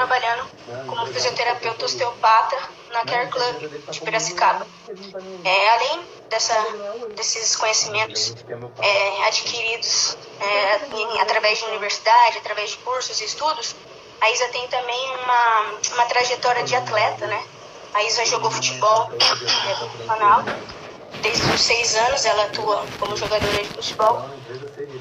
trabalhando como fisioterapeuta osteopata na Care Club de Piracicaba. Além desses conhecimentos adquiridos através de universidade, através de cursos e estudos, a Isa tem também uma trajetória de atleta, né? A Isa jogou futebol profissional. Desde os 6 anos ela atua como jogadora de futebol.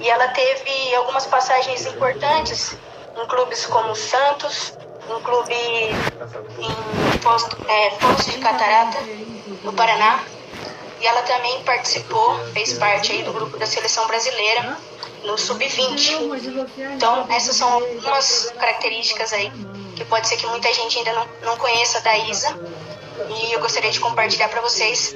E ela teve algumas passagens importantes em clubes como Santos, um clube em Poços de Catarata, no Paraná. E ela também fez parte aí do grupo da seleção brasileira no Sub-20. Então, essas são algumas características aí que pode ser que muita gente ainda não conheça da Isa. E eu gostaria de compartilhar para vocês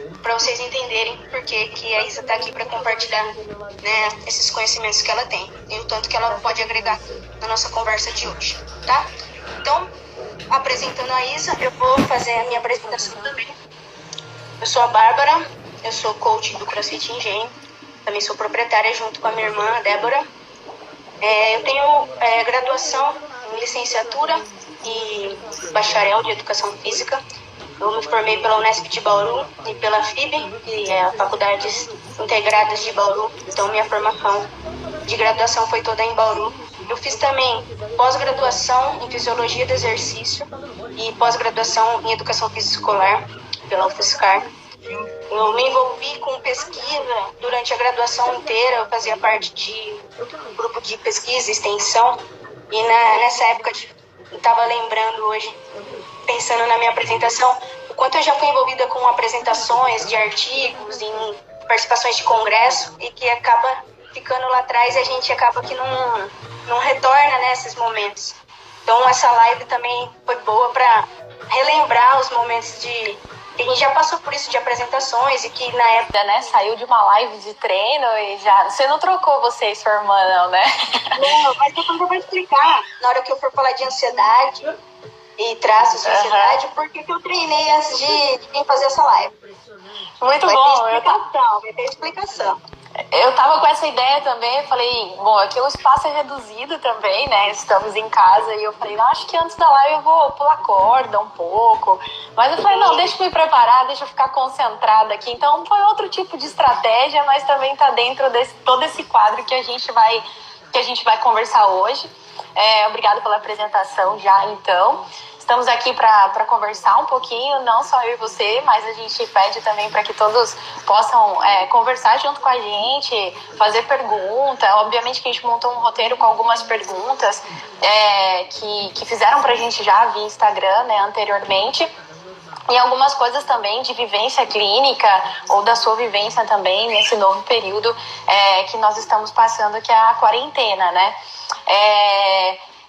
entenderem por que a Isa está aqui para compartilhar, né, esses conhecimentos que ela tem e o tanto que ela pode agregar na nossa conversa de hoje, tá? Então, apresentando a Isa, eu vou fazer a minha apresentação também. Eu sou a Bárbara, eu sou coach do CrossFit Engenho, também sou proprietária junto com a minha irmã, a Débora. Eu tenho graduação em licenciatura e bacharel de educação física. Eu me formei pela Unesp de Bauru e pela FIB, que é a Faculdades Integradas de Bauru. Então, minha formação de graduação foi toda em Bauru. Eu fiz também pós-graduação em Fisiologia do Exercício e pós-graduação em Educação Física Escolar pela UFSCar. Eu me envolvi com pesquisa durante a graduação inteira. Eu fazia parte de um grupo de pesquisa e extensão. E nessa época, eu estava lembrando hoje, pensando na minha apresentação, o quanto eu já fui envolvida com apresentações de artigos, em participações de congresso, e que acaba ficando lá atrás e a gente acaba que não retorna nesses momentos. Então essa live também foi boa para relembrar os momentos que a gente já passou por isso de apresentações e que na época, né, saiu de uma live de treino e já... Você não trocou você e sua irmã, não, né? Não, mas depois eu vou explicar, na hora que eu for falar de ansiedade e traços de ansiedade, por que eu treinei antes de vir fazer essa live. Muito vai bom. Vai ter explicação. Eu tava com essa ideia também, falei, bom, aqui o espaço é reduzido também, né, estamos em casa, e eu falei, não, acho que antes da live eu vou pular corda um pouco, mas eu falei, não, deixa eu me preparar, deixa eu ficar concentrada aqui, então foi outro tipo de estratégia, mas também tá dentro desse todo esse quadro que a gente vai conversar hoje. Obrigada pela apresentação já, então. Estamos aqui para conversar um pouquinho, não só eu e você, mas a gente pede também para que todos possam conversar junto com a gente, fazer pergunta. Obviamente que a gente montou um roteiro com algumas perguntas que fizeram para a gente já via Instagram, né, anteriormente. E algumas coisas também de vivência clínica ou da sua vivência também nesse novo período que nós estamos passando, que é a quarentena, né?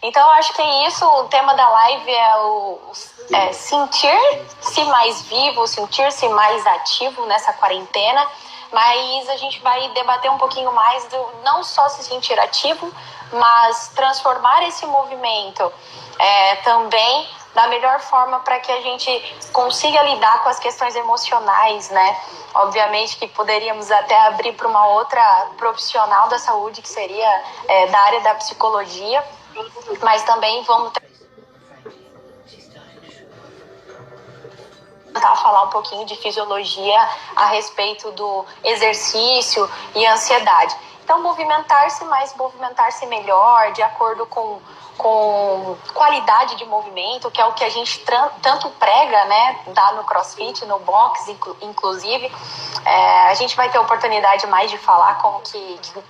Então, eu acho que é isso. O tema da live é sentir-se mais vivo, sentir-se mais ativo nessa quarentena. Mas a gente vai debater um pouquinho mais do não só se sentir ativo, mas transformar esse movimento também da melhor forma para que a gente consiga lidar com as questões emocionais, né? Obviamente que poderíamos até abrir para uma outra profissional da saúde, que seria da área da psicologia, mas também vamos tentar falar um pouquinho de fisiologia a respeito do exercício e ansiedade. Então, movimentar-se, mas movimentar-se melhor, de acordo com qualidade de movimento, que é o que a gente tanto prega, né, dá no CrossFit, no box, inclusive. A gente vai ter oportunidade mais de falar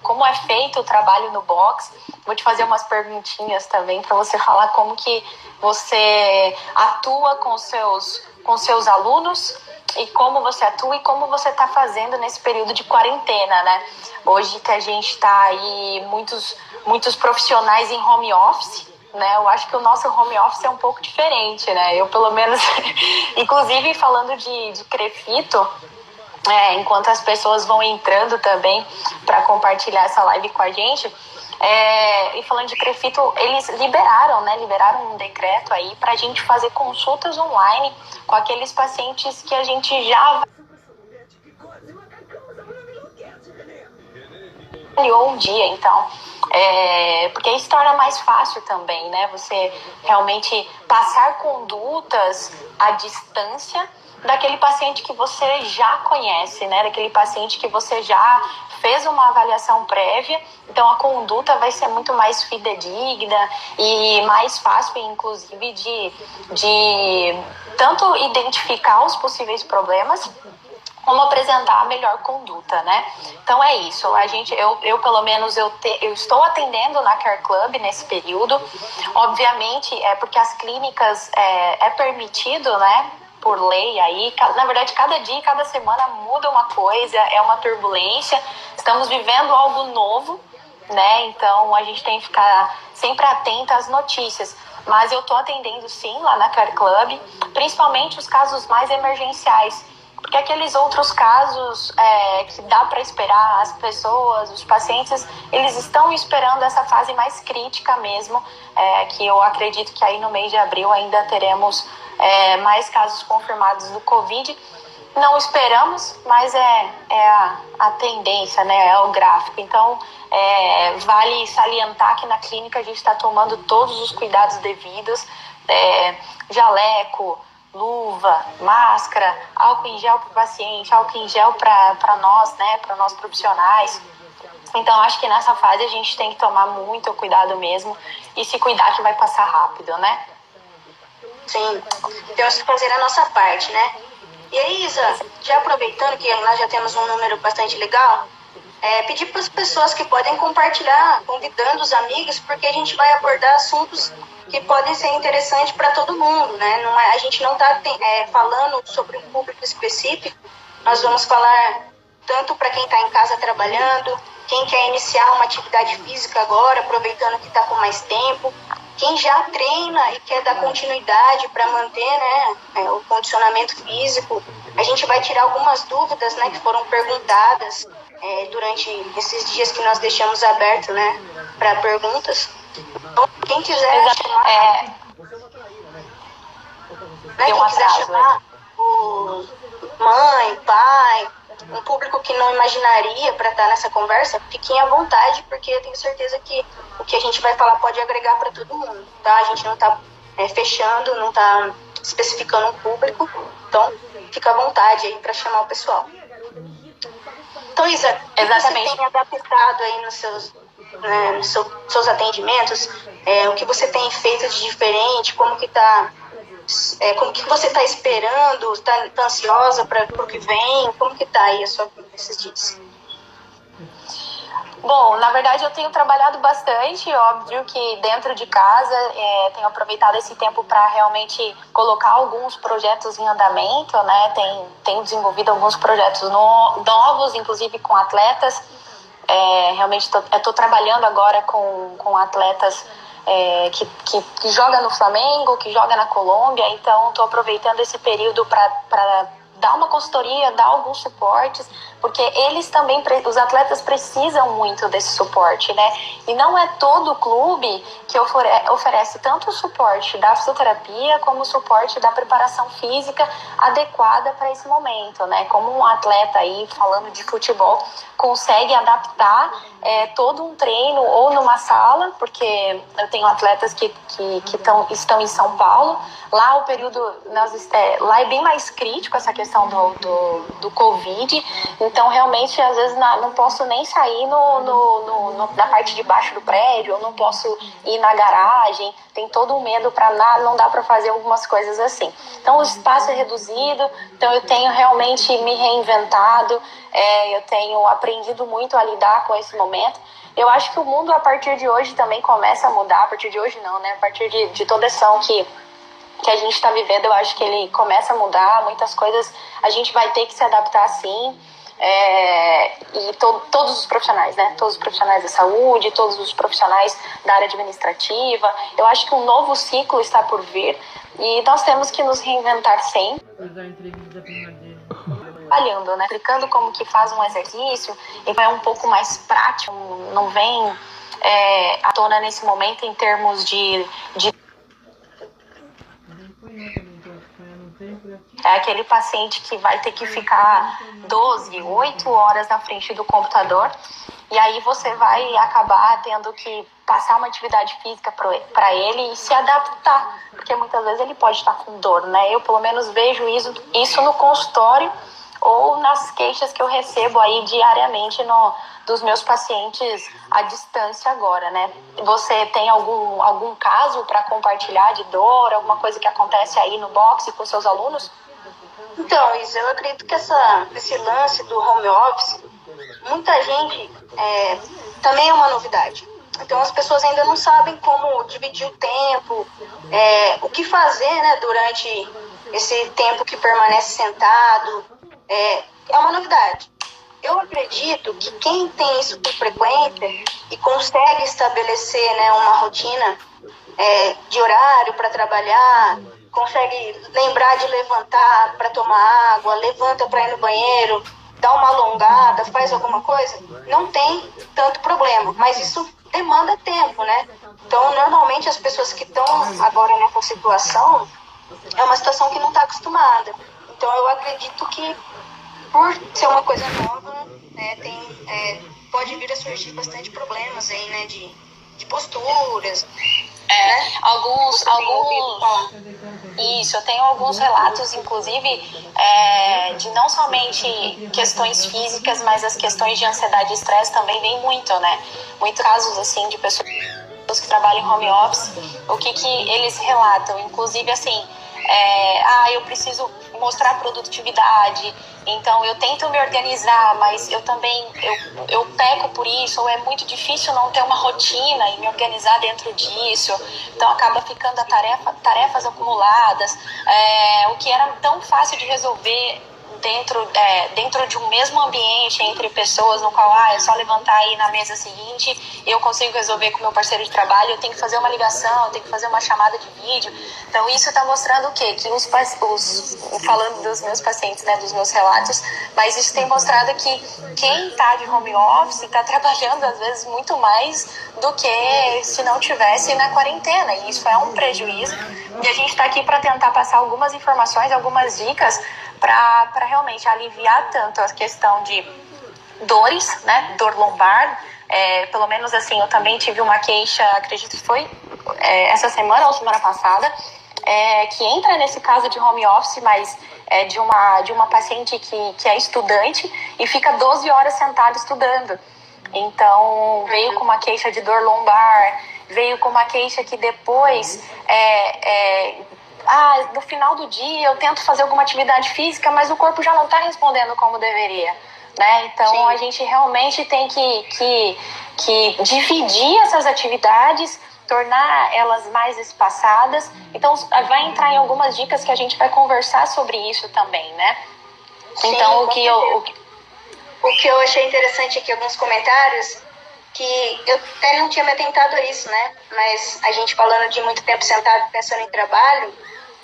como é feito o trabalho no box. Vou te fazer umas perguntinhas também para você falar como que você atua com seus alunos e como você atua e como você está fazendo nesse período de quarentena, né? Hoje que a gente está aí, muitos profissionais em home office, né? Eu acho que o nosso home office é um pouco diferente, né? Eu, pelo menos, inclusive falando de crefito, enquanto as pessoas vão entrando também para compartilhar essa live com a gente, e falando de crefito, eles liberaram um decreto aí para a gente fazer consultas online com aqueles pacientes que a gente já ou um dia, então, porque isso torna mais fácil também, né? Você realmente passar condutas à distância daquele paciente que você já conhece, né? Daquele paciente que você já fez uma avaliação prévia, então a conduta vai ser muito mais fidedigna e mais fácil, inclusive, de tanto identificar os possíveis problemas, como apresentar a melhor conduta, né? Então é isso. Eu pelo menos eu estou atendendo na Care Club nesse período. Obviamente é porque as clínicas é permitido, né? Por lei aí, na verdade cada dia, cada semana muda uma coisa, é uma turbulência. Estamos vivendo algo novo, né? Então a gente tem que ficar sempre atenta às notícias. Mas eu estou atendendo sim lá na Care Club, principalmente os casos mais emergenciais. Porque aqueles outros casos que dá para esperar, as pessoas, os pacientes, eles estão esperando essa fase mais crítica mesmo, que eu acredito que aí no mês de abril ainda teremos mais casos confirmados do Covid. Não esperamos, mas é a tendência, né? É o gráfico. Então, vale salientar que na clínica a gente está tomando todos os cuidados devidos, jaleco, luva, máscara, álcool em gel para o paciente, álcool em gel para nós, né, para nós profissionais. Então, acho que nessa fase a gente tem que tomar muito cuidado mesmo e se cuidar que vai passar rápido, né? Sim, temos que fazer a nossa parte, né? E aí, Isa, já aproveitando que nós já temos um número bastante legal, pedir para as pessoas que podem compartilhar, convidando os amigos, porque a gente vai abordar assuntos que podem ser interessantes para todo mundo, né? A gente não está falando sobre um público específico, nós vamos falar tanto para quem está em casa trabalhando, quem quer iniciar uma atividade física agora, aproveitando que está com mais tempo, quem já treina e quer dar continuidade para manter, né, o condicionamento físico. A gente vai tirar algumas dúvidas, né, que foram perguntadas durante esses dias que nós deixamos aberto, né, para perguntas. Então, quem quiser chamar, quem quiser chamar o mãe, pai, um público que não imaginaria para estar nessa conversa, fiquem à vontade, porque eu tenho certeza que o que a gente vai falar pode agregar para todo mundo, tá? A gente não está fechando, não está especificando um público, então fica à vontade aí para chamar o pessoal. Então, Isa, o que você tem adaptado aí nos seus atendimentos? O que você tem feito de diferente? Como que você está esperando? Está ansiosa para o que vem? Como que está aí a sua vida esses dias? Bom, na verdade eu tenho trabalhado bastante, óbvio que dentro de casa, tenho aproveitado esse tempo para realmente colocar alguns projetos em andamento, né? Tenho desenvolvido alguns projetos novos, inclusive com atletas. Realmente estou trabalhando agora com atletas que joga no Flamengo, que joga na Colômbia, então estou aproveitando esse período para dar uma consultoria, dar alguns suportes, porque eles também, os atletas precisam muito desse suporte, né? E não é todo clube que oferece tanto o suporte da fisioterapia como o suporte da preparação física adequada para esse momento, né? Como um atleta aí, falando de futebol, consegue adaptar todo um treino ou numa sala, porque eu tenho atletas que estão em São Paulo. Lá o período, lá é bem mais crítico essa questão do Covid, então realmente às vezes não posso nem sair na parte de baixo do prédio, eu não posso ir na garagem, tem todo um medo não dá para fazer algumas coisas assim. Então o espaço é reduzido, então eu tenho realmente me reinventado, eu tenho aprendido muito a lidar com esse momento. Eu acho que o mundo a partir de hoje também começa a mudar, a partir de hoje não, né? A partir de toda essa ação que a gente está vivendo, eu acho que ele começa a mudar, muitas coisas a gente vai ter que se adaptar sim, e todos os profissionais, né? Todos os profissionais da saúde, todos os profissionais da área administrativa, eu acho que um novo ciclo está por vir e nós temos que nos reinventar sempre. Trabalhando, né? Explicando como que faz um exercício, e é um pouco mais prático, não vem à tona nesse momento em termos de aquele paciente que vai ter que ficar 8 horas na frente do computador. E aí você vai acabar tendo que passar uma atividade física para ele e se adaptar, porque muitas vezes ele pode estar com dor, né? Eu, pelo menos, vejo isso no consultório ou nas queixas que eu recebo aí diariamente dos meus pacientes à distância agora, né? Você tem algum caso para compartilhar de dor, alguma coisa que acontece aí no boxe com seus alunos? Então, Isa, eu acredito que esse lance do home office, muita gente também é uma novidade. Então, as pessoas ainda não sabem como dividir o tempo, o que fazer, né, durante esse tempo que permanece sentado. É uma novidade. Eu acredito que quem tem isso com frequência e consegue estabelecer, né, uma rotina de horário para trabalhar, consegue lembrar de levantar para tomar água, levanta para ir no banheiro, dá uma alongada, faz alguma coisa, não tem tanto problema. Mas isso demanda tempo, né? Então, normalmente, as pessoas que estão agora nessa situação, é uma situação que não está acostumada. Então, eu acredito que, por ser uma coisa nova, né, pode vir a surgir bastante problemas aí, né, de posturas. Né? Isso, eu tenho alguns relatos, inclusive, de não somente questões físicas, mas as questões de ansiedade e estresse também vem muito, né? Muitos casos, assim, de pessoas que trabalham em home office, o que eles relatam, inclusive, assim, eu preciso mostrar produtividade, então eu tento me organizar, mas eu também eu peco por isso, ou é muito difícil não ter uma rotina e me organizar dentro disso, então acaba ficando tarefas acumuladas, o que era tão fácil de resolver dentro de um mesmo ambiente entre pessoas, no qual é só levantar aí na mesa seguinte, eu consigo resolver com meu parceiro de trabalho, eu tenho que fazer uma ligação, eu tenho que fazer uma chamada de vídeo. Então isso está mostrando o quê? Que falando dos meus pacientes, né, dos meus relatos, mas isso tem mostrado que quem está de home office está trabalhando às vezes muito mais do que se não tivesse na quarentena, e isso é um prejuízo, e a gente está aqui para tentar passar algumas informações, algumas dicas para realmente aliviar tanto a questão de dores, né, dor lombar, pelo menos assim, eu também tive uma queixa, acredito que foi essa semana ou semana passada, que entra nesse caso de home office, mas de uma paciente que é estudante e fica 12 horas sentada estudando. Então, veio com uma queixa de dor lombar, veio com uma queixa que depois no final do dia eu tento fazer alguma atividade física, mas o corpo já não está respondendo como deveria, né? Então, sim, a gente realmente tem que dividir essas atividades, tornar elas mais espaçadas. Então, vai entrar em algumas dicas que a gente vai conversar sobre isso também, né? Sim, então, o que eu achei interessante aqui, alguns comentários, que eu até não tinha me atentado a isso, né? Mas a gente falando de muito tempo sentado pensando em trabalho,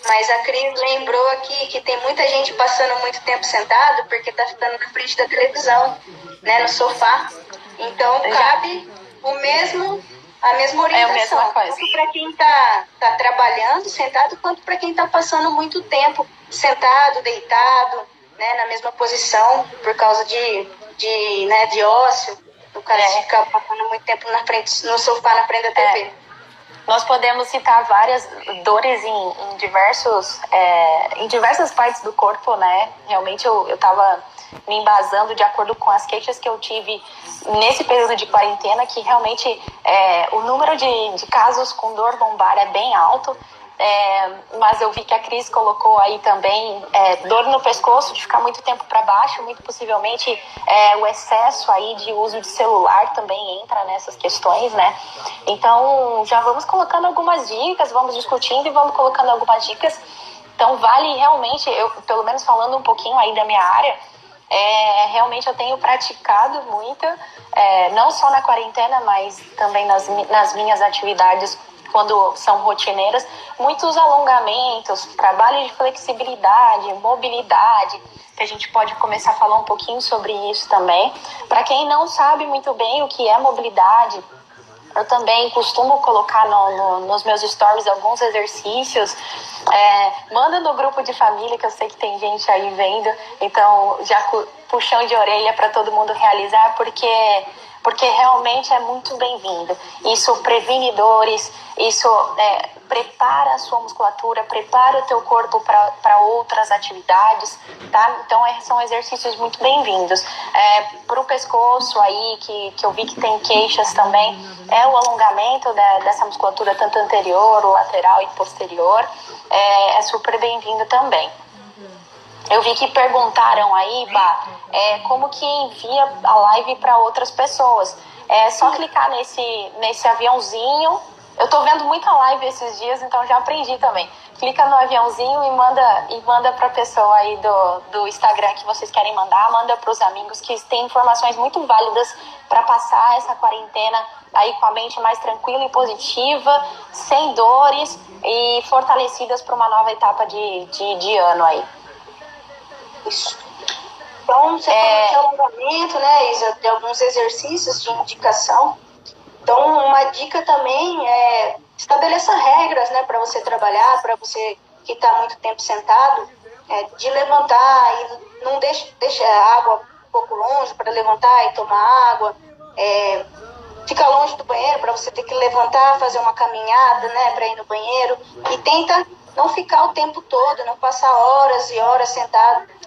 mas a Cris lembrou aqui que tem muita gente passando muito tempo sentado porque está ficando na frente da televisão, né, no sofá. Então, cabe a mesma orientação, tanto para quem está trabalhando sentado, quanto para quem está passando muito tempo sentado, deitado, né, na mesma posição, por causa de ócio, o cara fica passando muito tempo no sofá, na frente da TV. Nós podemos citar várias dores em diversas partes do corpo, né? Realmente eu estava me embasando de acordo com as queixas que eu tive nesse período de quarentena, que realmente o número de casos com dor lombar é bem alto. Mas eu vi que a Cris colocou aí também dor no pescoço, de ficar muito tempo para baixo, muito possivelmente o excesso aí de uso de celular também entra nessas questões, né? Então, já vamos colocando algumas dicas, vamos discutindo e vamos colocando algumas dicas. Então, vale realmente, eu pelo menos falando um pouquinho aí da minha área, realmente eu tenho praticado muito, não só na quarentena, mas também nas minhas atividades quando são rotineiras, muitos alongamentos, trabalho de flexibilidade, mobilidade, que a gente pode começar a falar um pouquinho sobre isso também. Para quem não sabe muito bem o que é mobilidade, eu também costumo colocar nos meus stories alguns exercícios. Manda no grupo de família, que eu sei que tem gente aí vendo, então já puxão de orelha para todo mundo realizar, porque realmente é muito bem-vindo. Isso previne dores, isso prepara a sua musculatura, prepara o teu corpo para outras atividades, tá? Então são exercícios muito bem-vindos. Para o pescoço aí, que eu vi que tem queixas também, o alongamento dessa musculatura, tanto anterior, lateral e posterior, é super bem-vindo também. Eu vi que perguntaram aí, Bá, como que envia a live para outras pessoas. É só clicar nesse aviãozinho. Eu tô vendo muita live esses dias, então já aprendi também. Clica no aviãozinho e manda pra pessoa aí do Instagram que vocês querem mandar. Manda pros amigos, que tem informações muito válidas para passar essa quarentena aí com a mente mais tranquila e positiva, sem dores e fortalecidas para uma nova etapa de ano aí. Isso. Então, você falou de alongamento, né, Isa, de alguns exercícios de indicação. Então, uma dica também é estabeleça regras, né, para você trabalhar, para você que está muito tempo sentado, de levantar e não deixa a água um pouco longe para levantar e tomar água. Fica longe do banheiro para você ter que levantar, fazer uma caminhada, né, para ir no banheiro. E tenta não ficar o tempo todo, não passar horas e horas sentado.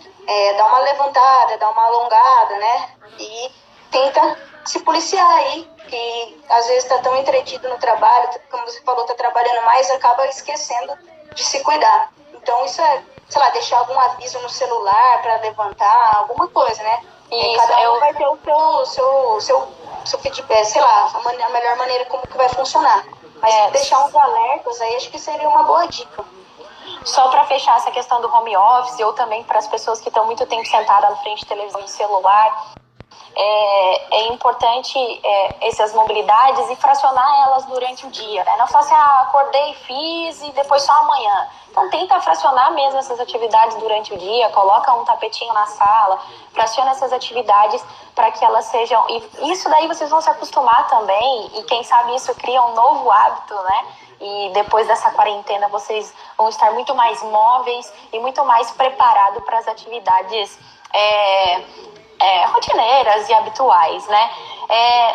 Dá uma levantada, dá uma alongada, né? E tenta se policiar aí, que às vezes está tão entretido no trabalho, como você falou, está trabalhando mais, acaba esquecendo de se cuidar. Então isso sei lá, deixar algum aviso no celular para levantar, alguma coisa, né? Cada um vai ter o seu feedback, sei lá, a melhor maneira como que vai funcionar. Mas deixar uns alertas aí, acho que seria uma boa dica. Só para fechar essa questão do home office, ou também para as pessoas que estão muito tempo sentadas na frente de televisão e celular, é importante essas mobilidades e fracionar elas durante o dia, né? Não só assim, acordei, fiz e depois só amanhã. Então tenta fracionar mesmo essas atividades durante o dia, coloca um tapetinho na sala, fraciona essas atividades para que elas sejam... E isso daí vocês vão se acostumar também, e quem sabe isso cria um novo hábito, né? E depois dessa quarentena vocês vão estar muito mais móveis e muito mais preparados para as atividades rotineiras e habituais, né?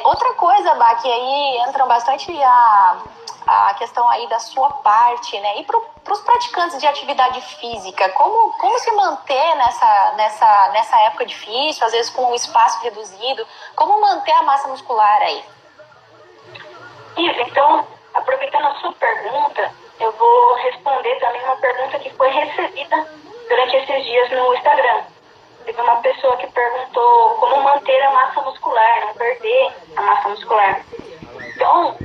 Outra coisa, Bá, que aí entra bastante a questão aí da sua parte, né? E para os praticantes de atividade física, como se manter nessa época difícil, às vezes com um espaço reduzido, como manter a massa muscular aí? Isso, então, aproveitando a sua pergunta, eu vou responder também uma pergunta que foi recebida durante esses dias no Instagram. Teve uma pessoa que perguntou como manter a massa muscular, não perder a massa muscular. Então,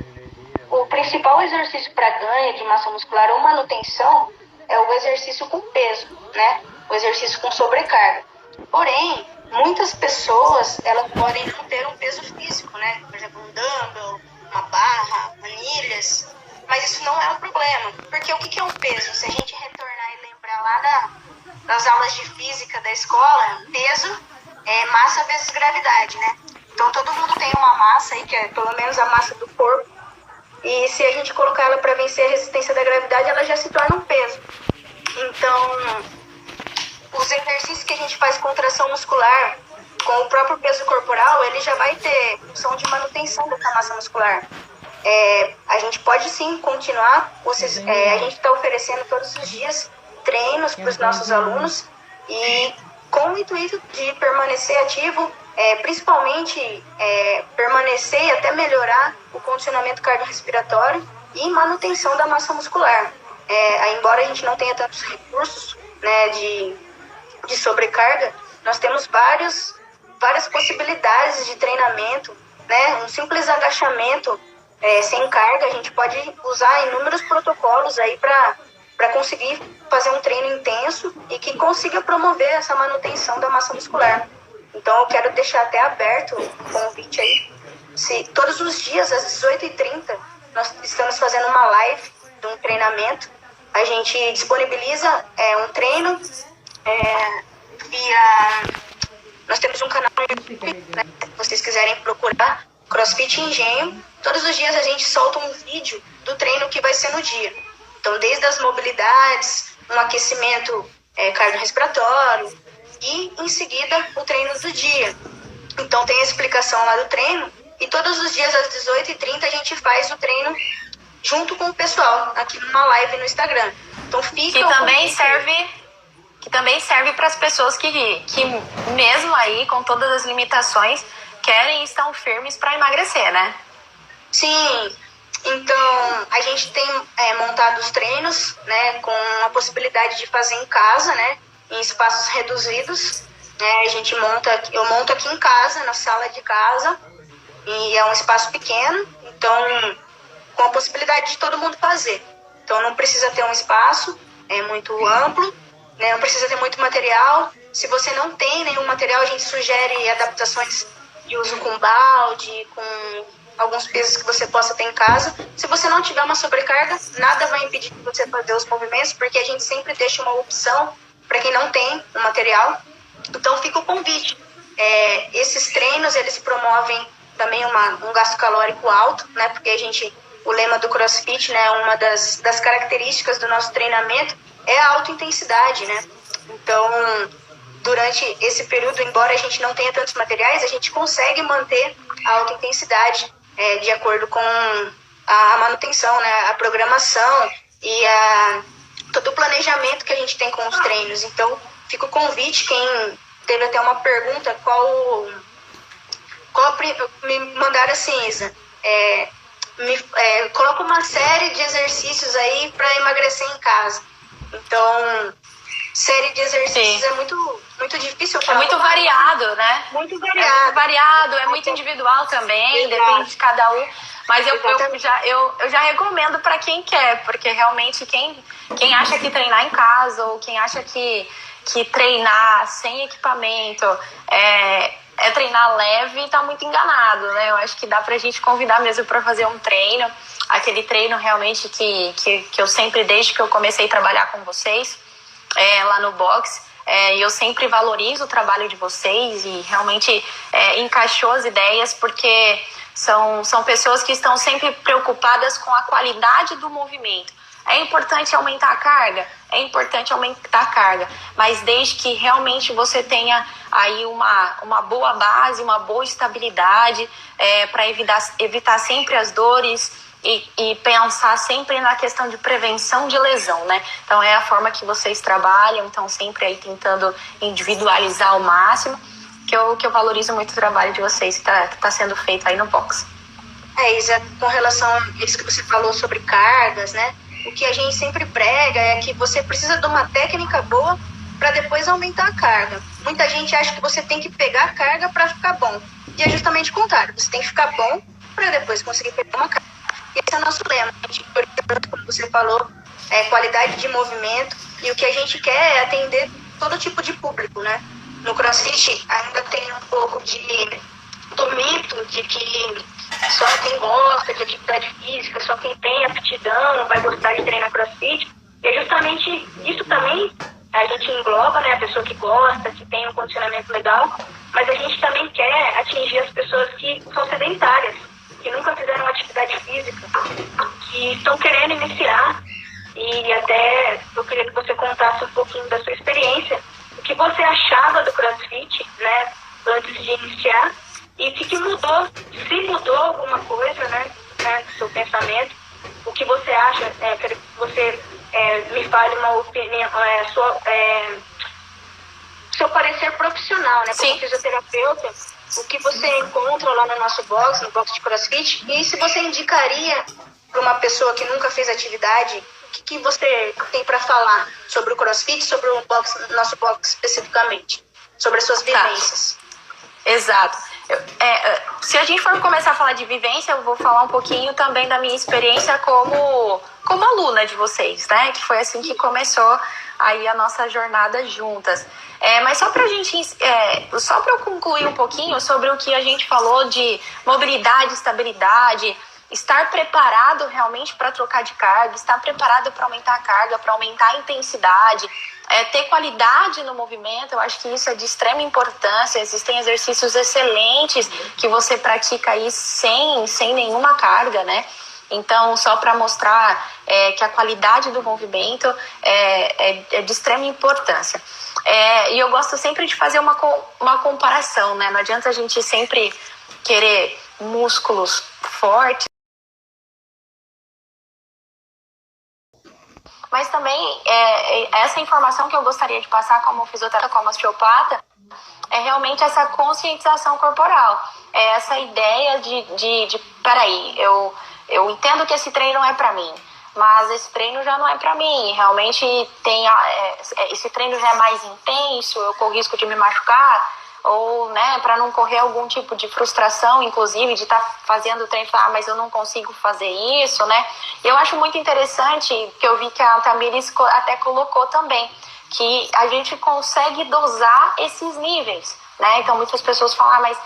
o principal exercício para ganho de massa muscular ou manutenção é o exercício com peso, né? O exercício com sobrecarga. Porém, muitas pessoas, elas podem não ter um peso físico, né? Por exemplo, um dumbbell, uma barra, anilhas. Mas isso não é um problema. Porque o que é um peso? Se a gente retornar e lembrar lá das aulas de física da escola, peso é massa vezes gravidade, né? Então todo mundo tem uma massa aí, que é pelo menos a massa do corpo. E se a gente colocar ela para vencer a resistência da gravidade, ela já se torna um peso. Então, os exercícios que a gente faz com tração muscular, com o próprio peso corporal, ele já vai ter função de manutenção dessa massa muscular. A gente pode sim continuar, a gente está oferecendo todos os dias treinos para os nossos alunos e com o intuito de permanecer ativo, principalmente permanecer e até melhorar o condicionamento cardiorrespiratório e manutenção da massa muscular. Embora a gente não tenha tantos recursos, né, de sobrecarga, nós temos várias possibilidades de treinamento, né? Um simples agachamento sem carga, a gente pode usar inúmeros protocolos aí para conseguir fazer um treino intenso e que consiga promover essa manutenção da massa muscular. Então eu quero deixar até aberto o convite aí. Se todos os dias às 18h30 nós estamos fazendo uma live de um treinamento, a gente disponibiliza um treino nós temos um canal no YouTube, né, se vocês quiserem procurar, CrossFit Engenho, todos os dias a gente solta um vídeo do treino que vai ser no dia. Então, desde as mobilidades, um aquecimento cardiorrespiratório e, em seguida, o treino do dia. Então, tem a explicação lá do treino e todos os dias às 18h30 a gente faz o treino junto com o pessoal, aqui numa live no Instagram. Então, fica que também serve para as pessoas que mesmo aí, com todas as limitações, querem e estão firmes para emagrecer, né? Sim, então a gente tem montado os treinos, né, com a possibilidade de fazer em casa, né, em espaços reduzidos. Eu monto aqui em casa, na sala de casa, e é um espaço pequeno, então com a possibilidade de todo mundo fazer. Então não precisa ter um espaço muito amplo, né, não precisa ter muito material. Se você não tem nenhum material, a gente sugere adaptações de uso com balde, com alguns pesos que você possa ter em casa. Se você não tiver uma sobrecarga, nada vai impedir de você fazer os movimentos, porque a gente sempre deixa uma opção para quem não tem o material. Então fica o convite. Esses treinos, eles promovem também um gasto calórico alto, né? Porque o lema do CrossFit, né, uma das características do nosso treinamento é a alta intensidade, né? Então, durante esse período, embora a gente não tenha tantos materiais, a gente consegue manter a alta intensidade de acordo com a manutenção, né, a programação e todo o planejamento que a gente tem com os treinos. Então, fica o convite, quem teve até uma pergunta, me mandaram assim, Isa, coloca uma série de exercícios aí para emagrecer em casa. Então, série de exercícios Sim. É muito difícil. É muito variado, né? Muito variado. É muito variado, é muito individual também, depende de cada um. Mas eu já recomendo para quem quer, porque realmente quem acha que treinar em casa ou quem acha que treinar sem equipamento é treinar leve, tá muito enganado, né? Eu acho que dá pra gente convidar mesmo para fazer um treino, aquele treino realmente que eu sempre, desde que eu comecei a trabalhar com vocês, lá no box, e eu sempre valorizo o trabalho de vocês e realmente encaixou as ideias, porque são pessoas que estão sempre preocupadas com a qualidade do movimento. É importante aumentar a carga? É importante aumentar a carga, mas desde que realmente você tenha aí uma boa base, uma boa estabilidade, para evitar sempre as dores e pensar sempre na questão de prevenção de lesão, né? Então é a forma que vocês trabalham, então sempre aí tentando individualizar ao máximo, que eu valorizo muito o trabalho de vocês que tá sendo feito aí no box. Isa, com relação a isso que você falou sobre cargas, né? O que a gente sempre prega é que você precisa de uma técnica boa para depois aumentar a carga. Muita gente acha que você tem que pegar a carga para ficar bom. E é justamente o contrário. Você tem que ficar bom para depois conseguir pegar uma carga. E esse é o nosso lema. A gente, como você falou, qualidade de movimento. E o que a gente quer é atender todo tipo de público, né? No CrossFit ainda tem um pouco do mito de que só quem gosta de atividade física, só quem tem aptidão vai gostar de treinar CrossFit. E é justamente isso também a gente engloba, né? A pessoa que gosta, que tem um condicionamento legal, mas a gente também quer atingir as pessoas que são sedentárias, que nunca fizeram atividade física, que estão querendo iniciar. E até eu queria que você contasse um pouquinho da sua experiência, o que você achava do CrossFit, né, antes de iniciar, e o que mudou, se mudou alguma coisa, né, no seu pensamento, o que você acha, quero que você me fale uma opinião, seu parecer profissional, né, como fisioterapeuta, o que você encontra lá no nosso box, no box de CrossFit, e se você indicaria para uma pessoa que nunca fez atividade, o que você tem para falar sobre o CrossFit, sobre o nosso box especificamente, sobre as suas vivências. Exato. Se a gente for começar a falar de vivência, eu vou falar um pouquinho também da minha experiência como aluna de vocês, né? Que foi assim que começou aí a nossa jornada juntas. Mas só pra gente, só para eu concluir um pouquinho sobre o que a gente falou de mobilidade, estabilidade, estar preparado realmente para trocar de carga, estar preparado para aumentar a carga, para aumentar a intensidade, ter qualidade no movimento. Eu acho que isso é de extrema importância. Existem exercícios excelentes que você pratica aí sem nenhuma carga, né? Então, só para mostrar que a qualidade do movimento é de extrema importância. E eu gosto sempre de fazer uma comparação, né? Não adianta a gente sempre querer músculos fortes, mas também essa informação que eu gostaria de passar como fisioterapeuta, como osteopata, é realmente essa conscientização corporal. É essa ideia de peraí, eu entendo que esse treino não é para mim, mas esse treino já não é para mim. Realmente esse treino já é mais intenso, eu corro risco de me machucar, ou, né, para não correr algum tipo de frustração, inclusive, de estar fazendo o treino e falar, mas eu não consigo fazer isso, né? Eu acho muito interessante, que eu vi que a Tamires até colocou também, que a gente consegue dosar esses níveis, né? Então, muitas pessoas falam, mas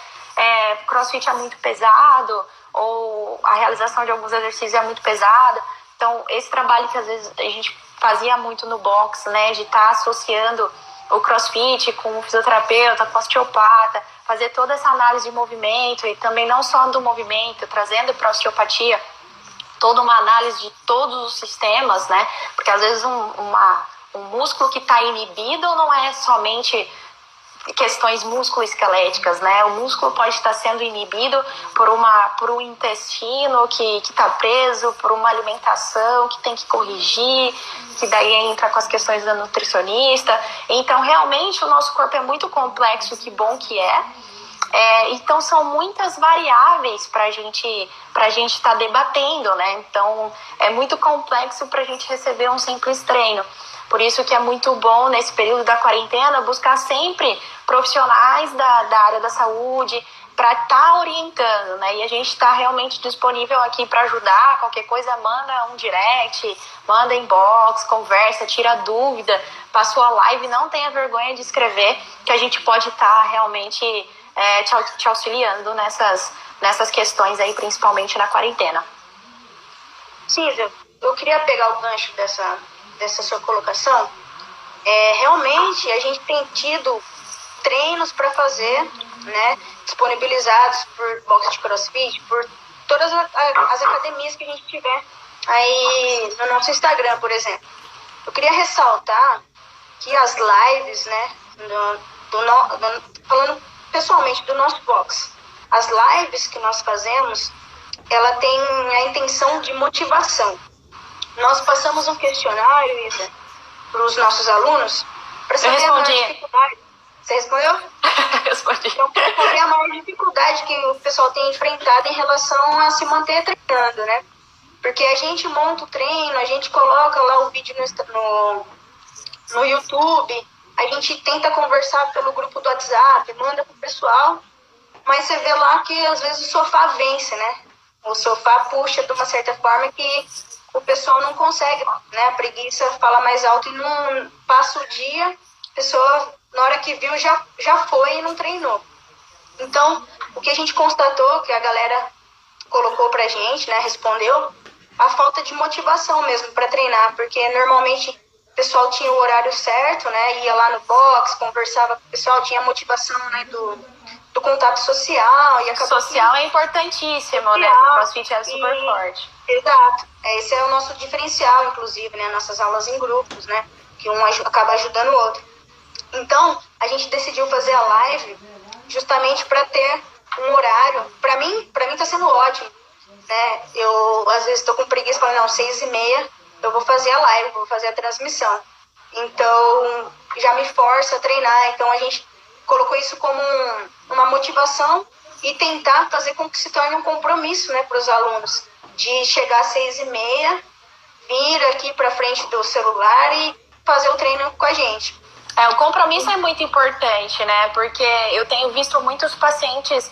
CrossFit é muito pesado, ou a realização de alguns exercícios é muito pesada. Então, esse trabalho que às vezes a gente fazia muito no box, né, de estar associando o CrossFit com o fisioterapeuta, com o osteopata, fazer toda essa análise de movimento, e também não só do movimento, trazendo para a osteopatia toda uma análise de todos os sistemas, né? Porque às vezes um músculo que está inibido não é somente questões musculoesqueléticas, né? O músculo pode estar sendo inibido por um intestino que está preso, por uma alimentação que tem que corrigir, que daí entra com as questões da nutricionista. Então, realmente, o nosso corpo é muito complexo, que bom que é. Então, são muitas variáveis para a gente estar debatendo, né? Então, é muito complexo para a gente receber um simples treino. Por isso que é muito bom, nesse período da quarentena, buscar sempre profissionais da área da saúde para estar orientando, né? E a gente está realmente disponível aqui para ajudar. Qualquer coisa, manda um direct, manda inbox, conversa, tira dúvida, passou a live, não tenha vergonha de escrever, que a gente pode estar realmente te auxiliando nessas questões aí, principalmente na quarentena. Císia, eu queria pegar o gancho dessa sua colocação. Realmente a gente tem tido treinos para fazer, né, disponibilizados por box de CrossFit, por todas as academias que a gente tiver aí no nosso Instagram, por exemplo. Eu queria ressaltar que as lives, né, falando pessoalmente do nosso box, as lives que nós fazemos, ela tem a intenção de motivação. Nós passamos um questionário, Isa, para os nossos alunos, para saber a maior dificuldade. Você respondeu? Respondi. Então, para saber a maior dificuldade que o pessoal tem enfrentado em relação a se manter treinando, né? Porque a gente monta o treino, a gente coloca lá o vídeo no YouTube, a gente tenta conversar pelo grupo do WhatsApp, manda pro pessoal, mas você vê lá que às vezes o sofá vence, né? O sofá puxa de uma certa forma que o pessoal não consegue, né? A preguiça fala mais alto e não passa o dia, a pessoa, na hora que viu, já foi e não treinou. Então, o que a gente constatou, que a galera colocou pra gente, né? Respondeu, a falta de motivação mesmo para treinar, porque normalmente o pessoal tinha o horário certo, né? Ia lá no box, conversava com o pessoal, tinha motivação, né? Do contato social. E social é importantíssimo, né? O CrossFit é super forte. Exato. Esse é o nosso diferencial, inclusive, né? Nossas aulas em grupos, né? Que um acaba ajudando o outro. Então, a gente decidiu fazer a live justamente para ter um horário. Para mim tá sendo ótimo, né? Eu, às vezes, estou com preguiça, falando, não, 6h30 eu vou fazer a live, vou fazer a transmissão. Então, já me força a treinar. Então, a gente colocou isso como uma motivação e tentar fazer com que se torne um compromisso, né, para os alunos, de chegar às 6h30, vir aqui para frente do celular e fazer o treino com a gente. O compromisso é muito importante, né? Porque eu tenho visto muitos pacientes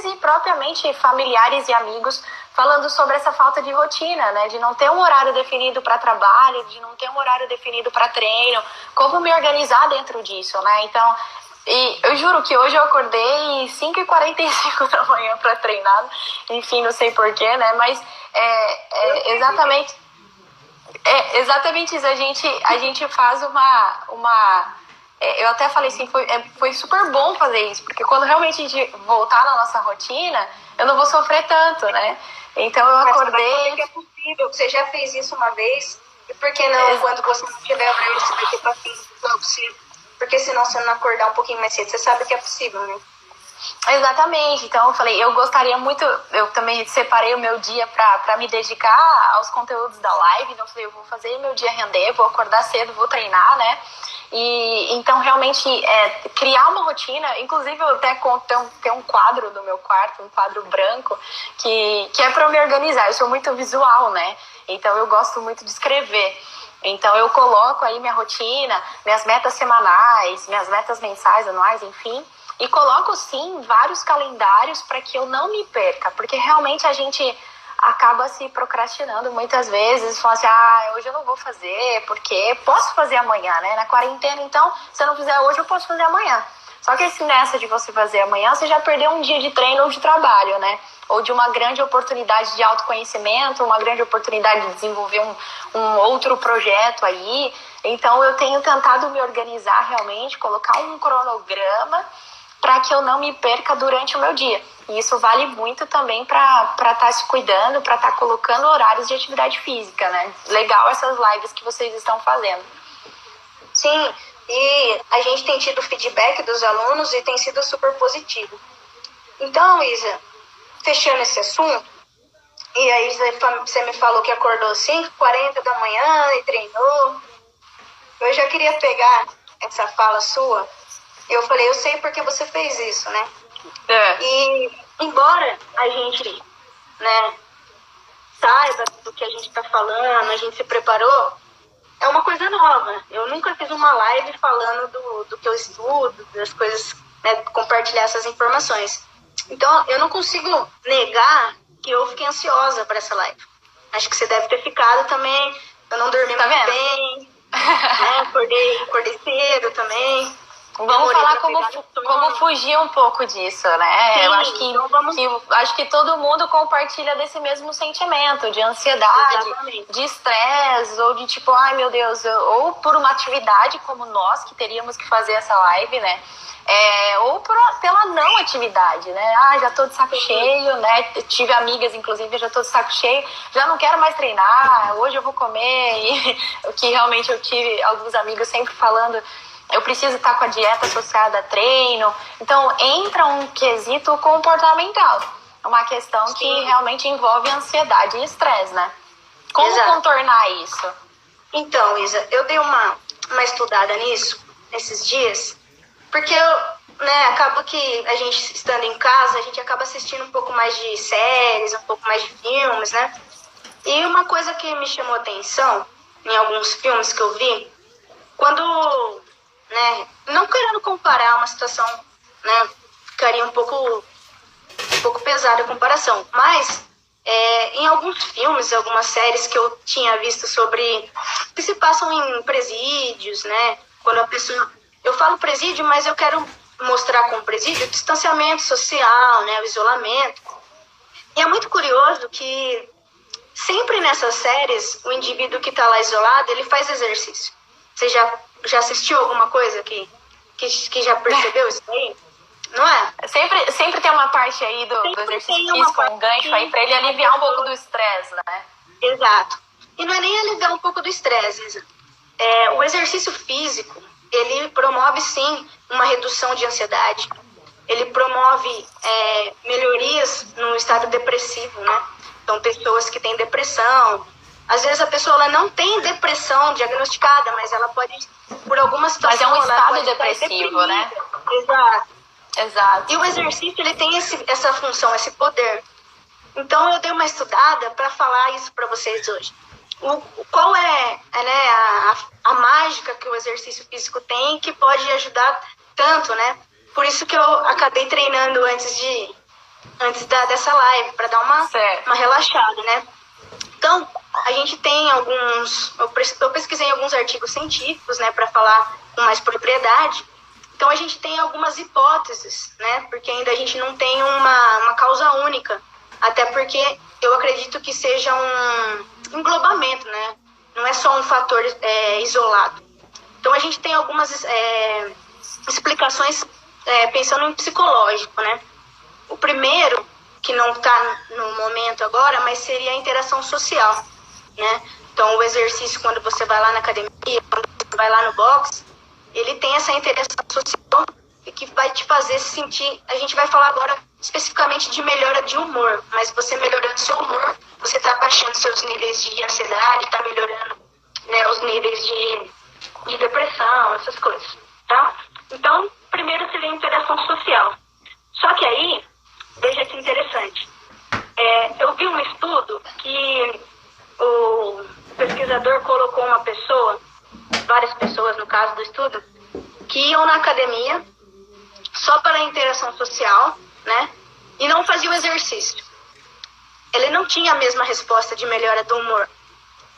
e propriamente familiares e amigos falando sobre essa falta de rotina, né? De não ter um horário definido para trabalho, de não ter um horário definido para treino, como me organizar dentro disso, né? Então, e eu juro que hoje eu acordei 5h45 da manhã para treinar, enfim, não sei porquê, né? Mas exatamente... É exatamente isso. A gente faz uma eu até falei assim, foi super bom fazer isso, porque quando realmente a gente voltar na nossa rotina, eu não vou sofrer tanto, né? Então eu acordei... que é possível, você já fez isso uma vez, e por que não, quando você não tiver a hora, você vai ter paciência pra você? Porque senão você não acordar um pouquinho mais cedo, você sabe que é possível, né? Exatamente, então eu falei, eu gostaria muito, eu também separei o meu dia pra me dedicar aos conteúdos da live, então eu falei, eu vou fazer meu dia render, vou acordar cedo, vou treinar, né? E então realmente criar uma rotina, inclusive eu até tenho um quadro no meu quarto, um quadro branco, que é pra eu me organizar, eu sou muito visual, né? Então eu gosto muito de escrever. Então eu coloco aí minha rotina, minhas metas semanais, minhas metas mensais, anuais, enfim. E coloco, sim, vários calendários para que eu não me perca. Porque realmente a gente acaba se procrastinando muitas vezes. Fala assim, hoje eu não vou fazer, porque posso fazer amanhã, né? Na quarentena, então, se eu não fizer hoje, eu posso fazer amanhã. Só que nessa de você fazer amanhã, você já perdeu um dia de treino ou de trabalho, né? Ou de uma grande oportunidade de autoconhecimento, uma grande oportunidade de desenvolver um outro projeto aí. Então, eu tenho tentado me organizar realmente, colocar um cronograma para que eu não me perca durante o meu dia. E isso vale muito também para estar se cuidando, para estar colocando horários de atividade física, né? Legal essas lives que vocês estão fazendo. Sim, e a gente tem tido feedback dos alunos e tem sido super positivo. Então, Isa, fechando esse assunto, e aí você me falou que acordou 5h40 da manhã e treinou. Eu já queria pegar essa fala sua. Eu falei, eu sei porque você fez isso, né? E embora a gente, né, saiba do que a gente tá falando, a gente se preparou, é uma coisa nova. Eu nunca fiz uma live falando do que eu estudo, das coisas, né, compartilhar essas informações. Então, eu não consigo negar que eu fiquei ansiosa para essa live. Acho que você deve ter ficado também. Eu não dormi muito bem, né? Acordei cedo também. Vamos falar como fugir um pouco disso, né? Sim, eu acho acho que todo mundo compartilha desse mesmo sentimento de ansiedade, exatamente, de estresse, ou de tipo, ai meu Deus, ou por uma atividade como nós que teríamos que fazer essa live, né? Ou pela não atividade, né? Já tô de saco cheio, né? Tive amigas, inclusive, já tô de saco cheio, já não quero mais treinar, hoje eu vou comer. E o que realmente eu tive alguns amigos sempre falando, eu preciso estar com a dieta associada a treino. Então, entra um quesito comportamental. Uma questão Sim. que realmente envolve ansiedade e estresse, né? Como Exato. Contornar isso? Então, Isa, eu dei uma estudada nisso, nesses dias, porque acaba que a gente, estando em casa, a gente acaba assistindo um pouco mais de séries, um pouco mais de filmes, né? E uma coisa que me chamou atenção, em alguns filmes que eu vi, quando... né, não querendo comparar uma situação, né, ficaria um pouco pesada a comparação, mas em alguns filmes, algumas séries que eu tinha visto sobre, que se passam em presídios, né, quando a pessoa, eu falo presídio, mas eu quero mostrar como presídio o distanciamento social, né, o isolamento, e é muito curioso que sempre nessas séries, o indivíduo que está lá isolado, ele faz exercício. Você já assistiu alguma coisa que já percebeu isso aí? Não é? Sempre tem uma parte aí do exercício físico, um gancho aí pra ele aliviar um pouco do estresse, né? Exato. E não é nem aliviar um pouco do estresse, Isa. O exercício físico, ele promove sim uma redução de ansiedade. Ele promove melhorias no estado depressivo, né? Então, pessoas que têm depressão, às vezes a pessoa ela não tem depressão diagnosticada, mas ela pode, por alguma situação... Mas é um estado depressivo, né? Exato. E o exercício, ele tem essa função, esse poder. Então, eu dei uma estudada para falar isso para vocês hoje. Qual é a mágica que o exercício físico tem que pode ajudar tanto, né? Por isso que eu acabei treinando antes dessa live, para dar uma relaxada, né? Então, a gente tem eu pesquisei alguns artigos científicos, né, para falar com mais propriedade. Então, a gente tem algumas hipóteses, né, porque ainda a gente não tem uma causa única, até porque eu acredito que seja um englobamento, né, não é só um fator isolado. Então a gente tem algumas explicações pensando em psicológico, né? O primeiro, que não está no momento agora, mas seria a interação social, né? Então o exercício, quando você vai lá na academia, quando você vai lá no box, ele tem essa interação social e que vai te fazer se sentir... A gente vai falar agora especificamente de melhora de humor, mas você melhorando seu humor, você está baixando seus níveis de ansiedade, está melhorando, né, os níveis de depressão, essas coisas, tá? Então, primeiro seria a interação social. Só que aí, veja que interessante, eu vi um estudo que o pesquisador colocou uma pessoa, várias pessoas no caso do estudo, que iam na academia só para a interação social, né? E não faziam exercício. Ele não tinha a mesma resposta de melhora do humor.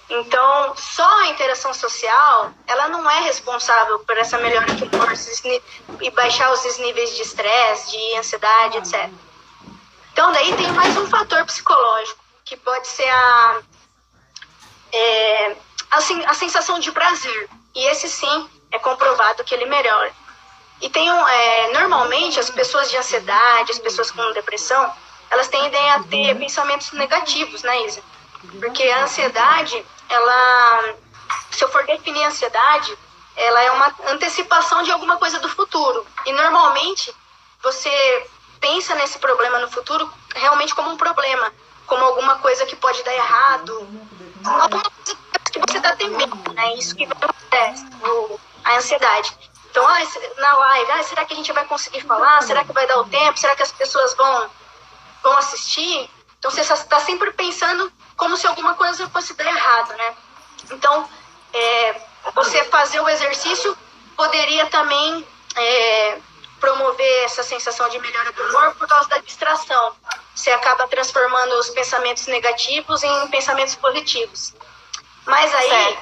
Então, só a interação social, ela não é responsável por essa melhora do humor e baixar os níveis de estresse, de ansiedade, etc. Então, daí tem mais um fator psicológico, que pode ser a sensação de prazer. E esse sim é comprovado que ele melhora. E tem normalmente as pessoas de ansiedade, as pessoas com depressão, elas tendem a ter pensamentos negativos, né, Isa? Porque a ansiedade, se eu for definir a ansiedade, ela é uma antecipação de alguma coisa do futuro. E normalmente você pensa nesse problema no futuro realmente como um problema, como alguma coisa que pode dar errado, alguma coisa que você está temendo, né? Isso que acontece, a ansiedade. Então, na live, será que a gente vai conseguir falar? Será que vai dar o tempo? Será que as pessoas vão assistir? Então, você está sempre pensando como se alguma coisa fosse dar errado, né? Então, você fazer o exercício poderia também promover essa sensação de melhora do humor por causa da distração. Você acaba transformando os pensamentos negativos em pensamentos positivos. Mas aí,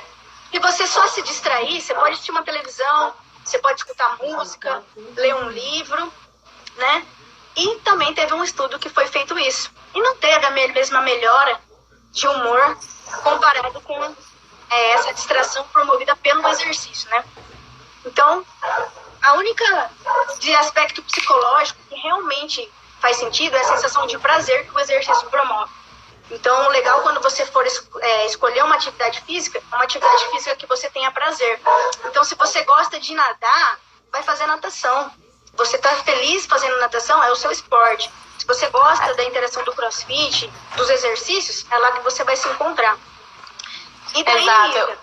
se você só se distrair, você pode assistir uma televisão, você pode escutar música, ler um livro, né? E também teve um estudo que foi feito isso. E não teve a mesma melhora de humor comparado com essa distração promovida pelo exercício, né? Então, a única de aspecto psicológico que realmente faz sentido é a sensação de prazer que o exercício promove. Então, o legal quando você for escolher uma atividade física, é uma atividade física que você tenha prazer. Então, se você gosta de nadar, vai fazer natação. Você está feliz fazendo natação, é o seu esporte. Se você gosta da interação do crossfit, dos exercícios, é lá que você vai se encontrar. E daí, exato.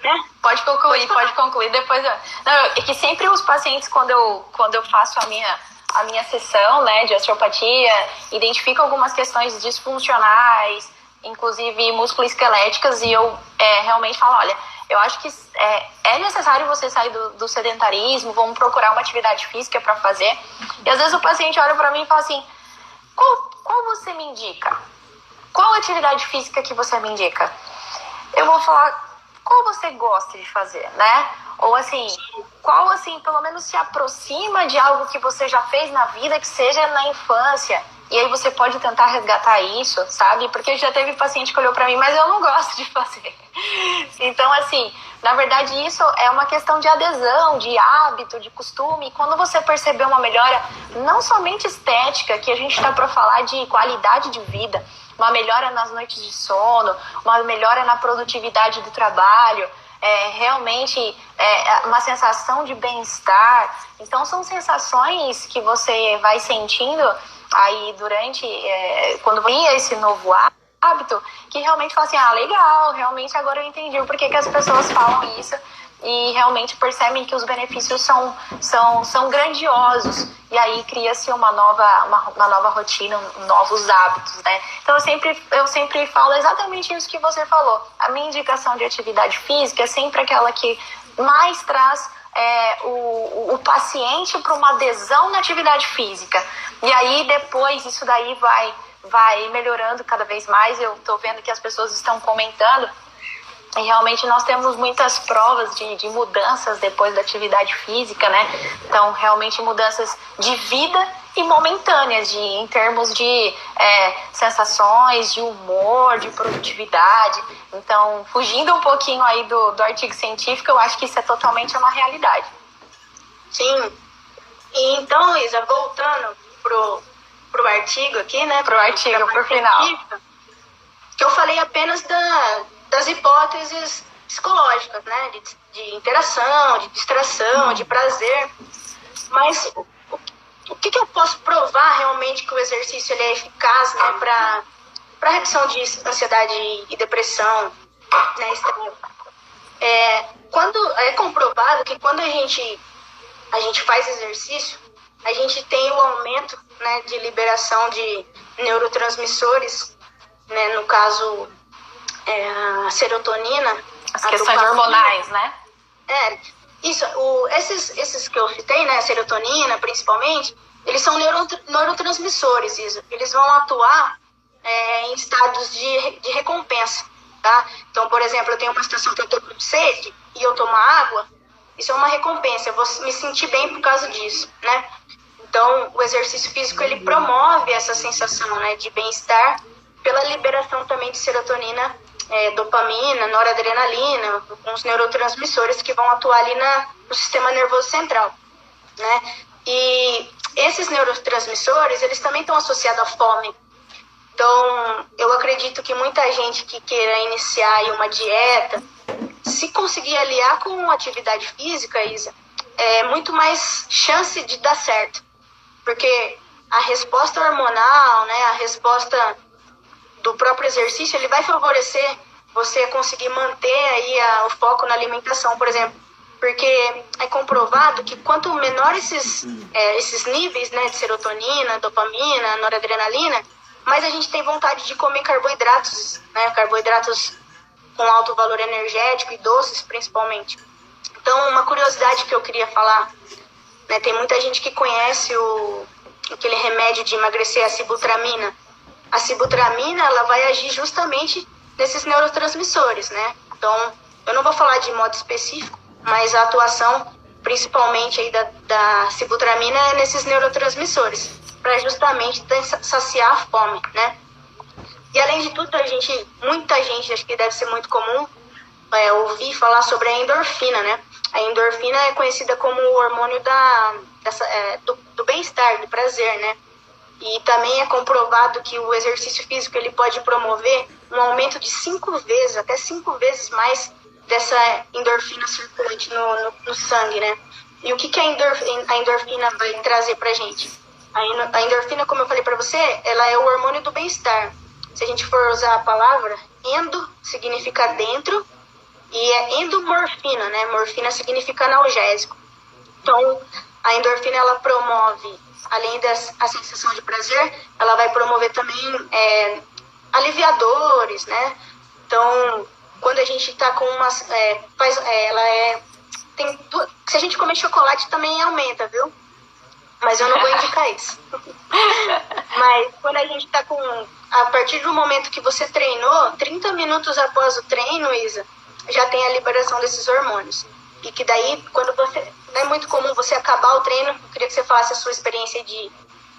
Né? Pode concluir. Depois é que sempre os pacientes, quando eu faço a minha sessão, né, de osteopatia, identifico algumas questões disfuncionais, inclusive musculoesqueléticas, e eu realmente falo, olha, eu acho que é necessário você sair do sedentarismo, vamos procurar uma atividade física para fazer. E às vezes o paciente olha para mim e fala assim, qual você me indica? Qual atividade física que você me indica? Eu vou falar, qual você gosta de fazer, né? Ou assim, qual assim, pelo menos se aproxima de algo que você já fez na vida, que seja na infância. E aí você pode tentar resgatar isso, sabe? Porque já teve paciente que olhou pra mim, mas eu não gosto de fazer. Então, assim, na verdade isso é uma questão de adesão, de hábito, de costume. E quando você perceber uma melhora, não somente estética, que a gente está para falar de qualidade de vida, uma melhora nas noites de sono, uma melhora na produtividade do trabalho, realmente uma sensação de bem-estar. Então são sensações que você vai sentindo aí durante, quando via esse novo hábito, que realmente fala assim, legal, realmente agora eu entendi o porquê que as pessoas falam isso, e realmente percebem que os benefícios são grandiosos, e aí cria-se uma nova rotina, novos hábitos, né? Então eu sempre falo exatamente isso que você falou. A minha indicação de atividade física é sempre aquela que mais traz o paciente para uma adesão na atividade física. E aí depois isso daí vai melhorando cada vez mais. Eu estou vendo que as pessoas estão comentando. E realmente nós temos muitas provas de mudanças depois da atividade física, né? Então, realmente mudanças de vida e momentâneas em termos de sensações, de humor, de produtividade. Então, fugindo um pouquinho aí do artigo científico, eu acho que isso é totalmente uma realidade. Sim. E então, Isa, voltando pro artigo aqui, né? Pro artigo, pro final. Que eu falei apenas das hipóteses psicológicas, né? De interação, de distração, de prazer. Mas o que eu posso provar realmente que o exercício ele é eficaz, né? Para redução de ansiedade e depressão, né? Quando é comprovado que quando a gente faz exercício, a gente tem o aumento, né, de liberação de neurotransmissores, né, no caso a serotonina, as questões hormonais, né? Isso. Esses que eu citei, né, a serotonina principalmente, eles são neurotransmissores, Isa. Eles vão atuar em estados de recompensa, tá? Então, por exemplo, eu tenho uma situação que eu tô com sede e eu tomo água, isso é uma recompensa, eu vou me sentir bem por causa disso, né? Então, o exercício físico, ele promove essa sensação, né, de bem-estar pela liberação também de serotonina, dopamina, noradrenalina, uns neurotransmissores que vão atuar ali no sistema nervoso central, né? E esses neurotransmissores, eles também estão associados à fome. Então, eu acredito que muita gente que queira iniciar aí uma dieta, se conseguir aliar com atividade física, Isa, é muito mais chance de dar certo. Porque a resposta hormonal, né, a resposta do próprio exercício, ele vai favorecer você conseguir manter aí o foco na alimentação, por exemplo. Porque é comprovado que quanto menor esses níveis, né, de serotonina, dopamina, noradrenalina, mais a gente tem vontade de comer carboidratos, né, carboidratos com alto valor energético e doces, principalmente. Então, uma curiosidade que eu queria falar, né, tem muita gente que conhece aquele remédio de emagrecer, a sibutramina. A sibutramina, ela vai agir justamente nesses neurotransmissores, né? Então, eu não vou falar de modo específico, mas a atuação, principalmente aí da sibutramina, é nesses neurotransmissores, para justamente saciar a fome, né? E além de tudo, muita gente, acho que deve ser muito comum ouvir falar sobre a endorfina, né? A endorfina é conhecida como o hormônio do bem-estar, do prazer, né? E também é comprovado que o exercício físico ele pode promover um aumento de 5 vezes, até 5 vezes mais dessa endorfina circulante no sangue, né? E o que a endorfina vai trazer pra gente? A endorfina, como eu falei pra você, ela é o hormônio do bem-estar. Se a gente for usar a palavra, endo significa dentro e é endomorfina, né? Morfina significa analgésico. Então, a endorfina, ela promove, além da sensação de prazer, ela vai promover também aliviadores, né? Então, quando a gente tá com se a gente comer chocolate também aumenta, viu? Mas eu não vou indicar isso. Mas quando a gente tá a partir do momento que você treinou, 30 minutos após o treino, Isa, já tem a liberação desses hormônios. E que daí, quando você... Não é muito comum você acabar o treino, eu queria que você falasse a sua experiência de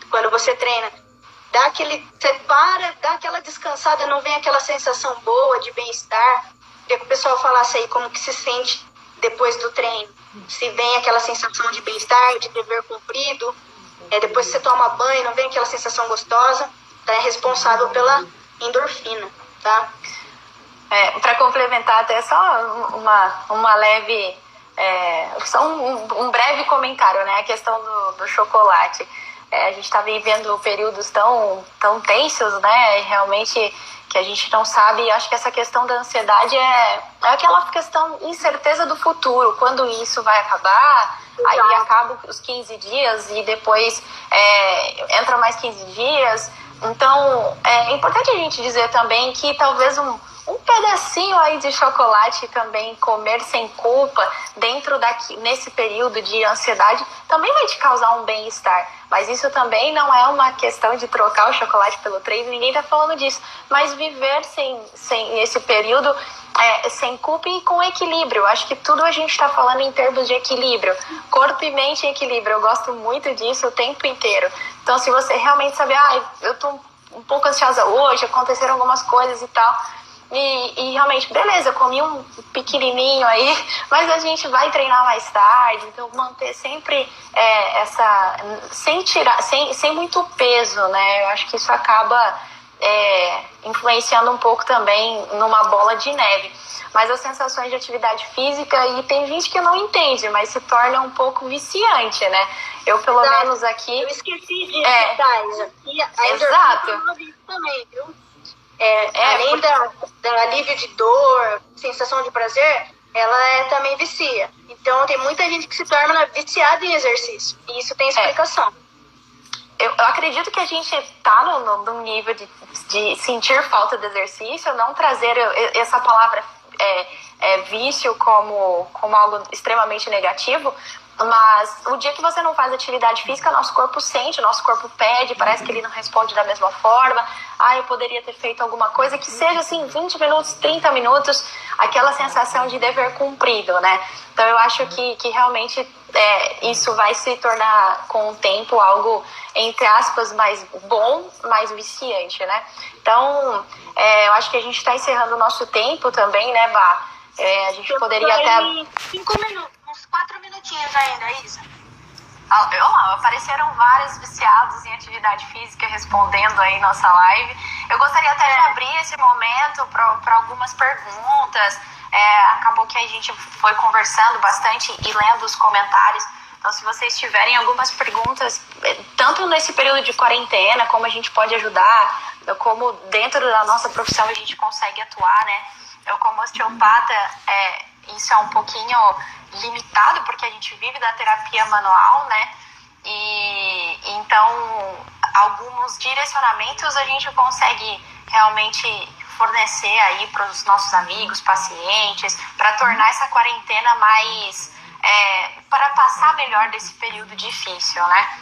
quando você treina. Você dá aquela descansada, não vem aquela sensação boa de bem-estar. Queria que o pessoal falasse aí como que se sente depois do treino. Se vem aquela sensação de bem-estar, de dever cumprido. Depois que você toma banho, não vem aquela sensação gostosa. Tá? É responsável pela endorfina, tá? Para complementar até só uma leve... só um breve comentário, né? A questão do chocolate. A gente está vivendo períodos tão tensos, né? E realmente que a gente não sabe. Acho que essa questão da ansiedade é aquela questão incerteza do futuro. Quando isso vai acabar, aí acaba os 15 dias e depois entra mais 15 dias. Então, é importante a gente dizer também que talvez um pedacinho aí de chocolate também, comer sem culpa, nesse período de ansiedade, também vai te causar um bem-estar. Mas isso também não é uma questão de trocar o chocolate pelo treino, ninguém tá falando disso. Mas viver sem esse período sem culpa e com equilíbrio. Acho que tudo a gente está falando em termos de equilíbrio. Corpo e mente em equilíbrio. Eu gosto muito disso o tempo inteiro. Então, se você realmente sabe, eu tô um pouco ansiosa hoje, aconteceram algumas coisas e tal, e realmente, beleza, eu comi um pequenininho aí, mas a gente vai treinar mais tarde, então manter sempre sem muito peso, né? Eu acho que isso acaba influenciando um pouco também numa bola de neve. Mas as sensações de atividade física, e tem gente que não entende, mas se torna um pouco viciante, né? Eu, pelo menos aqui... Eu esqueci de citar, Isa. Exato. Também, viu? Além do alívio de dor, sensação de prazer, ela também vicia. Então, tem muita gente que se torna viciada em exercício. E isso tem explicação. Eu acredito que a gente está num nível de sentir falta de exercício, não trazer essa palavra vício como algo extremamente negativo, mas o dia que você não faz atividade física, nosso corpo sente, nosso corpo pede, parece que ele não responde da mesma forma. Eu poderia ter feito alguma coisa que seja assim, 20 minutos, 30 minutos, aquela sensação de dever cumprido, né? Então eu acho que realmente isso vai se tornar com o tempo algo, entre aspas, mais bom, mais viciante, né? Então eu acho que a gente está encerrando o nosso tempo também, né, Bá? A gente poderia até... 5 minutos, uns 4 minutinhos ainda, Isa. Apareceram vários viciados em atividade física respondendo aí nossa live. Eu gostaria até de abrir esse momento para algumas perguntas. Acabou que a gente foi conversando bastante e lendo os comentários. Então, se vocês tiverem algumas perguntas, tanto nesse período de quarentena, como a gente pode ajudar, como dentro da nossa profissão a gente consegue atuar, né? Eu, como osteopata, isso é um pouquinho limitado, porque a gente vive da terapia manual, né? E então, alguns direcionamentos a gente consegue realmente fornecer aí para os nossos amigos, pacientes, para tornar essa quarentena mais... para passar melhor desse período difícil, né?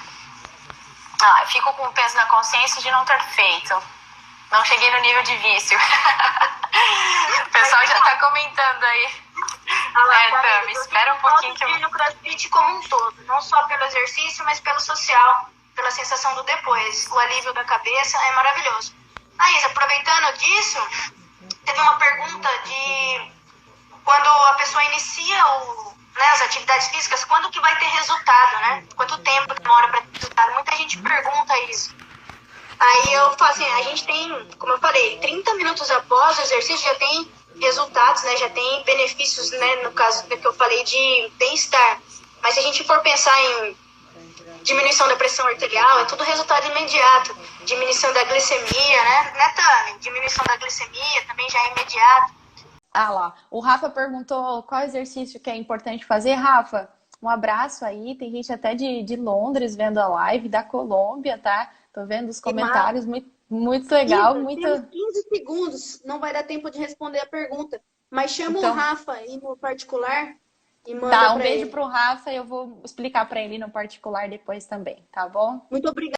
Eu fico com o peso na consciência de não ter feito. Não cheguei no nível de vício. O pessoal já tá comentando aí. Tami, espera um pouquinho que eu... no CrossFit como um todo, não só pelo exercício, mas pelo social, pela sensação do depois. O alívio da cabeça é maravilhoso. Isa, aproveitando disso, teve uma pergunta de quando a pessoa inicia as atividades físicas, quando que vai ter resultado, né? Quanto tempo demora para ter resultado? Muita gente pergunta isso. Aí eu falo assim, a gente tem, como eu falei, 30 minutos após o exercício já tem resultados, né? Já tem benefícios, né? No caso que eu falei de bem-estar. Mas se a gente for pensar em diminuição da pressão arterial, é tudo resultado imediato. Diminuição da glicemia, né, Tami? Diminuição da glicemia também já é imediato. Lá, o Rafa perguntou qual exercício que é importante fazer. Rafa, um abraço aí. Tem gente até de Londres vendo a live, da Colômbia, tá? Tô vendo os comentários, muito legal. Temos 15 segundos, não vai dar tempo de responder a pergunta. Mas chama o Rafa aí no particular e manda pra ele. Beijo pro Rafa e eu vou explicar pra ele no particular depois também, tá bom? Muito obrigada.